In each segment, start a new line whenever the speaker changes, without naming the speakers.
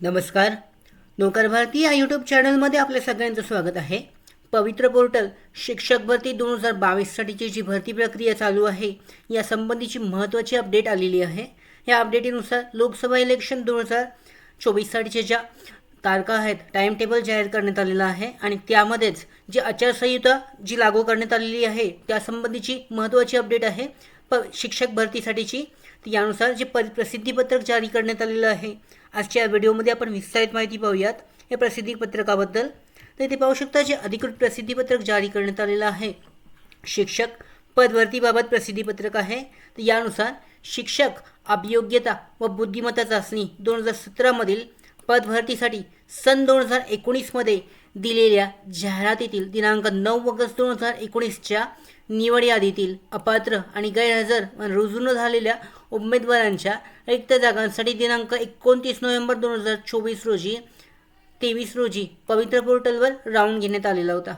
नमस्कार. नोकर भारती या यूट्यूब चॅनलमध्ये आपल्या सगळ्यांचं स्वागत आहे. पवित्र पोर्टल शिक्षक भरती 2022साठीची जी भरती प्रक्रिया चालू आहे या संबंधीची महत्त्वाची अपडेट आलेली आहे. या अपडेटीनुसार लोकसभा इलेक्शन 2024साठीच्या ज्या तारखा आहेत, टाइम टेबल जाहीर करण्यात आलेला आहे आणि त्यामध्येच जी आचारसंहिता जी लागू करण्यात आलेली आहे त्यासंबंधीची महत्त्वाची अपडेट आहे शिक्षक भरतीसाठीची. यानुसार जे प्रसिद्धीपत्रक जारी करण्यात आलेलं आहे, आजच्या व्हिडिओमध्ये आपण विस्तारित माहिती पाहूयात या प्रसिद्धीपत्रकाबद्दल. तर इथे पाहू शकता जे अधिकृत प्रसिद्धीपत्रक जारी करण्यात आलेलं आहे शिक्षक पदभरतीबाबत प्रसिद्धीपत्रक आहे. तर यानुसार शिक्षक अभियोग्यता व बुद्धिमत्ता चाचणी 2017मधील पदभरतीसाठी सन 2019मध्ये दिलेल्या जाहिरातीतील दिनांक 9 ऑगस्ट 2019च्या निवड यादीतील अपात्र आणि गैरहजर रुजू न झालेल्या उमेदवारांच्या रिक्त जागांसाठी दिनांक 29 नोव्हेंबर 2024 रोजी 23 रोजी पवित्र पोर्टलवर राऊंड घेण्यात आलेला होता.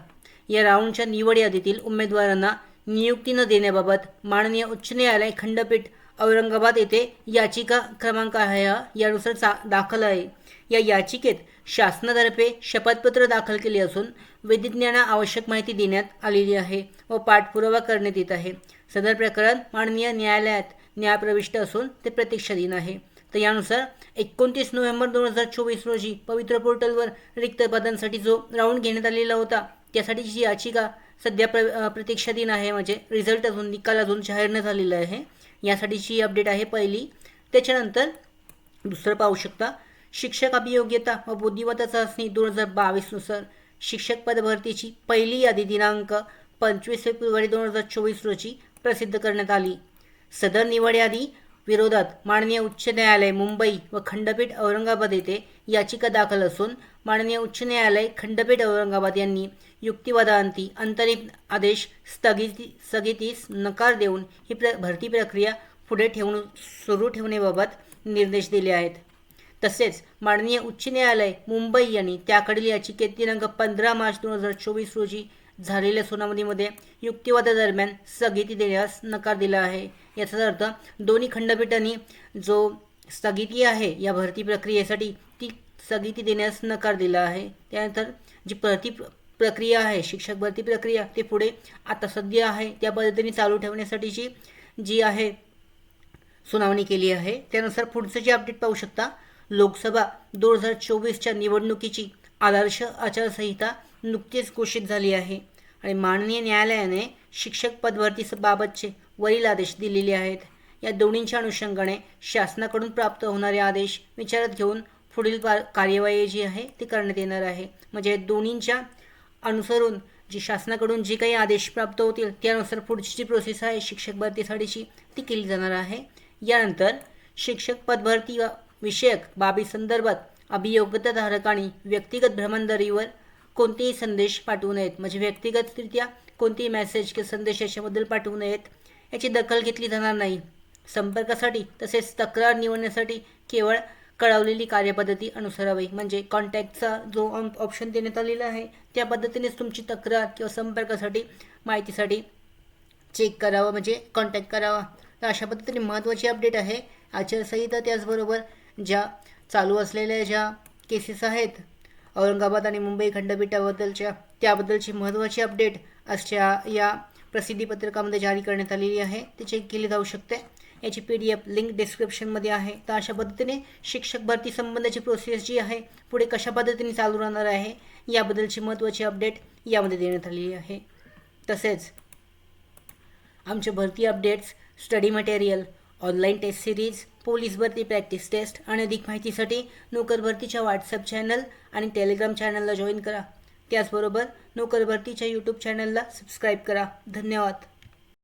या राऊंडच्या निवड यादीतील उमेदवारांना नियुक्ती न देण्याबाबत माननीय उच्च न्यायालय खंडपीठ औरंगाबाद येथे याचिका क्रमांक आहे यानुसार दाखल आहे. या याचिकेत शासनातर्फे शपथपत्र दाखल केले असून विधिज्ञांना आवश्यक माहिती देण्यात आलेली आहे व पाठपुरावा करण्यात येत आहे. सदर प्रकरण माननीय न्यायालयात न्यायप्रविष्ट असून ते प्रतीक्षाधीन आहे. तर यानुसार 29 नोव्हेंबर 2024 रोजी पवित्र पोर्टलवर रिक्त पदांसाठी जो राऊंड घेण्यात आलेला होता त्यासाठीची याचिका सध्या प्रतीक्षाधीन आहे, म्हणजे रिझल्ट अजून निकाल अजून जाहीर न झालेला आहे. यासाठीची अपडेट आहे पहिली. त्याच्यानंतर दुसरं पाहू शकता शिक्षक अभियोग्यता व बुद्धिमत्ता चाचणी 2022नुसार शिक्षक पदभरतीची पहिली यादी दिनांक 25 फेब्रुवारी 2024 रोजी प्रसिद्ध करण्यात आली. सदर निवड यादी विरोधात माननीय उच्च न्यायालय मुंबई व खंडपीठ औरंगाबाद येथे याचिका दाखल असून माननीय उच्च न्यायालय खंडपीठ औरंगाबाद यांनी युक्तिवादांती अंतरिम आदेश स्थगितीस नकार देऊन ही भरती प्रक्रिया पुढे सुरू ठेवण्याबाबत निर्देश दिले आहेत. तसेच माननीय उच्च न्यायालय मुंबई यांनी त्याकडील याचिकेत दिनांक 15 मार्च 2024 रोजी झालेल्या सुनावणीमध्ये युक्तिवादादरम्यान स्थगिती देण्यास नकार दिला आहे. याचा अर्थ दोन्ही खंडपीठांनी जो स्थगिती आहे या भरती प्रक्रियेसाठी ती स्थगिती देण्यास नकार दिला आहे. त्यानंतर जी भरती प्रक्रिया आहे शिक्षक भरती प्रक्रिया ते पुढे आता सध्या आहे त्या पद्धतीने चालू ठेवण्यासाठीची जी आहे सुनावणी केली आहे. त्यानुसार पुढचं जे अपडेट पाहू शकता लोकसभा 2024च्या निवडणुकीची आदर्श आचारसंहिता नुकतीच घोषित झाली आहे आणि माननीय न्यायालयाने शिक्षक पदभरतीबाबतचे वरील आदेश दिलेले आहेत. या दोन्हींच्या अनुषंगाने शासनाकडून प्राप्त होणारे आदेश विचारात घेऊन पुढील कार्यवाही जी आहे ती करण्यात येणार आहे. म्हणजे दोन्हींच्या अनुसरून जी शासनाकडून जे काही आदेश प्राप्त होतील त्यानुसार पुढची जी प्रोसेस आहे शिक्षक भरतीसाठीची ती केली जाणार आहे. यानंतर शिक्षक पदभरती विषयक बाबी संदर्भात अभियोग्यताधारकांनी व्यक्तिगत भ्रमणध्वनीवर कोणतेही संदेश पाठवू नयेत, म्हणजे व्यक्तिगतरित्या कोणतेही मेसेज किंवा संदेश याच्याबद्दल पाठवू नयेत. याची दखल घेतली जाणार नाही. संपर्कासाठी तसेच तक्रार निवडण्यासाठी केवळ कळवलेली कार्यपद्धती अनुसरावी, म्हणजे कॉन्टॅक्टचा जो ऑप्शन देण्यात आलेला आहे त्या पद्धतीनेच तुमची तक्रार किंवा संपर्कासाठी माहितीसाठी चेक करावं, म्हणजे कॉन्टॅक्ट करावा. तर अशा पद्धतीने महत्त्वाची अपडेट आहे आचारसंहिता. त्याचबरोबर ज्या चालू असलेल्या ज्या केसेस आहेत औरंगाबाद आणि मुंबई खंडपीठाबद्दलच्या त्याबद्दलची महत्त्वाची अपडेट आजच्या या प्रसिद्धीपत्रकामध्ये जारी करण्यात आलेली आहे. ती चेक केली जाऊ शकते. याची PDF लिंक डिस्क्रिप्शनमध्ये आहे. तर अशा पद्धतीने शिक्षक भरती संबंधाची प्रोसेस जी आहे पुढे कशा पद्धतीने चालू राहणार आहे याबद्दलची महत्त्वाची अपडेट यामध्ये देण्यात आलेली आहे. तसेच आमचे भरती updates, study material, online test series, police भरती प्रॅक्टिस टेस्ट आणि अधिक माहितीसाठी नोकर भरतीच्या व्हॉट्सअप चॅनल आणि टेलिग्राम चॅनलला जॉईन करा. त्याचबरोबर नोकर भरतीच्या यूट्यूब चॅनलला सबस्क्राईब करा. धन्यवाद.